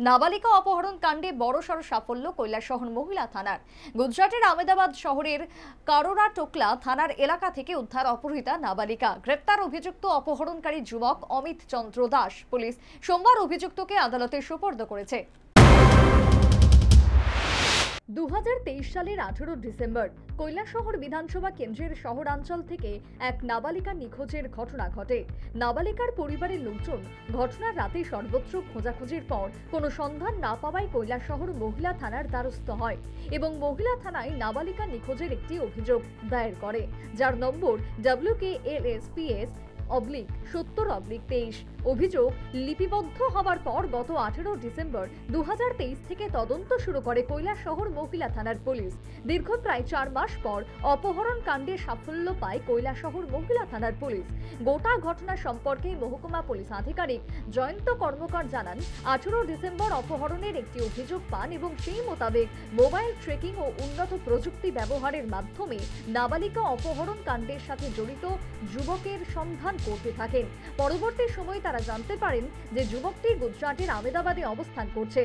নাবালিকা অপহরণ কাণ্ডে বড়সড় সাফল্য কৈলাসহর মহিলা থানার। গুজরাটের আহমেদাবাদ শহরের কারোরা টোকলা থানার এলাকা থেকে উদ্ধার অপহৃতা নাবালিকা। গ্রেপ্তার অভিযুক্ত অপহরণকারী যুবক অমিত চন্দ্র দাস। পুলিশ সোমবার অভিযুক্তকে আদালতে সোপর্দ করেছে। 2023 সালের 18 ডিসেম্বর কৈলাসহর বিধানসভা কেন্দ্রের শহরাঞ্চল থেকে এক নাবালিকা নিখোঁজের ঘটনা ঘটে। নাবালিকার পরিবারের লোকজন ঘটনার রাতে সর্বত্র খোঁজাখুঁজির পর কোনো সন্ধান না পাওয়ায় কৈলাসহর মহিলা থানার দ্বারস্থ হয় এবং মহিলা থানায় নাবালিকা নিখোঁজের একটি অভিযোগ দায়ের করে, যার নম্বর WKLSPS/70/23। অভিযোগ লিপিবদ্ধ হওয়ার পর গত 18 ডিসেম্বর 2023 থেকে তদন্ত শুরু করে কৈলাসহর মহিলা থানার পুলিশ। দীর্ঘ প্রায় 4 মাস পর অপহরণ কাণ্ডে সাফল্য পায় কৈলাসহর মহিলা থানার পুলিশ। গোটা ঘটনা সম্পর্কে মহকুমা পুলিশ আধিকারিক জয়ন্ত কর্মকার জানান, 18 ডিসেম্বর অপহরণের একটি অভিযোগ পান এবং সেই মোতাবেক মোবাইল ট্রেকিং ও উন্নত প্রযুক্তি ব্যবহারের মাধ্যমে নাবালিকা অপহরণ কাণ্ডের সাথে জড়িত যুবকের সন্ধান করতে থাকেন। পরবর্তী সময়ে তারা জানতে পারেন যে যুবকটি গুজরাটের আহমেদাবাদে অবস্থান করছে।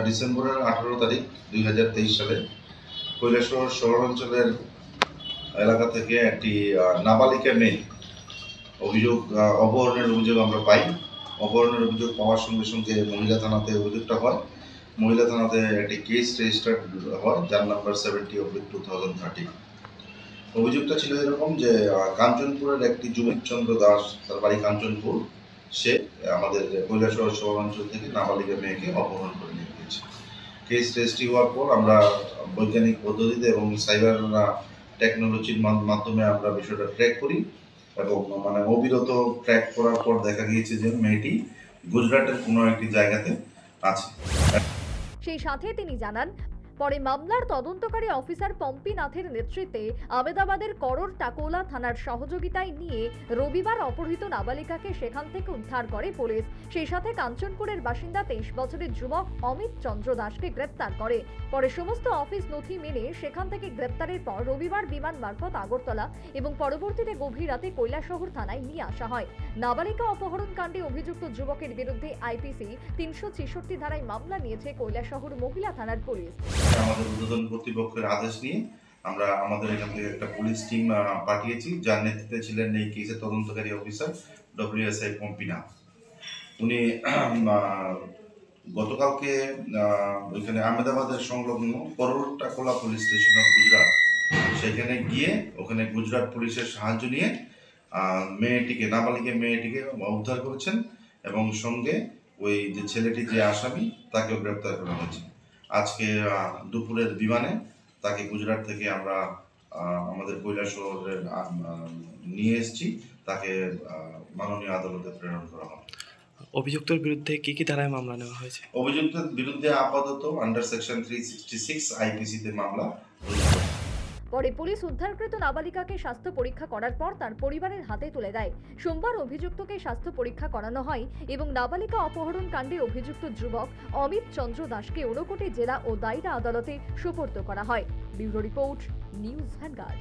ডিসেম্বরের 18 তারিখ 2023 সালে কৈলাসহর শহরাঞ্চলের এলাকা থেকে একটি নাবালিকা মেয়ে অপহরণের অভিযোগ আমরা পাই। অপহরণের অভিযোগ পাওয়ার সঙ্গে সঙ্গে মহিলা থানাতে অভিযোগটা হয়। মহিলা থানাতে একটি কেস রেজিস্টার্ড হয়, যার নাম্বার 70/2013। অভিযোগটা ছিল এরকম যে কাঞ্চনপুরের একটি অমিত চন্দ্র দাস, তার বাড়ি কাঞ্চনপুর, সে আমাদের কৈলাসহর শহরাঞ্চল থেকে নাবালিকা মেয়েকে অপহরণ করে নিয়ে গিয়েছে। কেস রেজিস্ট্রি হওয়ার পর আমরা বৈজ্ঞানিক পদ্ধতিতে এবং সাইবার টেকনোলজির মাধ্যমে আমরা বিষয়টা ট্র্যাক করি এবং অবিরত ট্র্যাক করার পর দেখা গিয়েছে যে মেয়েটি গুজরাটের কোনো একটি জায়গাতে আছে। সেই সাথে তিনি জানান, পরে মামলার তদন্তকারী অফিসার পম্পিনাথের নেতৃত্বে আহমেদাবাদের করোর টাকোলা থানার সহযোগিতায় নিয়ে রবিবার অপহৃত নাবালিকাকে সেখান থেকে উদ্ধার করে পুলিশ। সেই সাথে কাঞ্চনপুরের বাসিন্দা 23 বছরের যুবক অমিত চন্দ্র দাসকে গ্রেপ্তার করে। পরে সমস্ত অফিস নথি মেনে সেখান থেকে গ্রেপ্তারের পর রবিবার বিমান মারফত আগরতলা এবং পরবর্তীতে গভীর রাতে কৈলাসহর থানায় নিয়ে আসা হয়। নাবালিকা অপহরণ কাণ্ডে অভিযুক্ত যুবকের বিরুদ্ধে IPC 366 ধারায় মামলা নিয়েছে কৈলাসহর মহিলা থানার পুলিশ। আমাদের ঊর্ধ্বতন কর্তৃপক্ষের আদেশ নিয়ে আমরা আমাদের এখান থেকে একটা পুলিশ টিম পাঠিয়েছি, যার নেতৃত্বে ছিলেন এই কেসের তদন্তকারী অফিসার WSI পম্পিনাথ। উনি গতকালকে ওইখানে আহমেদাবাদের সংলগ্ন crore টাকোলা police station of Gujarat, সেখানে গিয়ে ওখানে গুজরাট পুলিশের সাহায্য নিয়ে নাবালিকা মেয়েটিকে উদ্ধার করেছেন এবং সঙ্গে ওই যে ছেলেটি যে আসামি তাকেও গ্রেপ্তার করা হয়েছে। আজকে দুপুরের বিমানে তাকে গুজরাট থেকে আমরা আমাদের কৈলাসহরে নিয়ে এসেছি, তাকে মাননীয় আদালতে প্রেরণ করা হবে। অভিযুক্তের বিরুদ্ধে কি কি ধারায় মামলা নেওয়া হয়েছে? অভিযুক্তের বিরুদ্ধে আপাতত আন্ডার সেকশন 366 IPC তে মামলা। পরে পুলিশ উদ্ধারকৃত নাবালিকাকে স্বাস্থ্য পরীক্ষা করার পর তার পরিবারের হাতে তুলে দেয়। সোমবার অভিযুক্তকে স্বাস্থ্য পরীক্ষা করানো হয় এবং নাবালিকা অপহরণ কাণ্ডে অভিযুক্ত যুবক অমিত চন্দ্র দাসকে ঊনকোটি জেলা ও দায়রা আদালতে সোপর্দ করা হয়। Bureau report, news vanguard.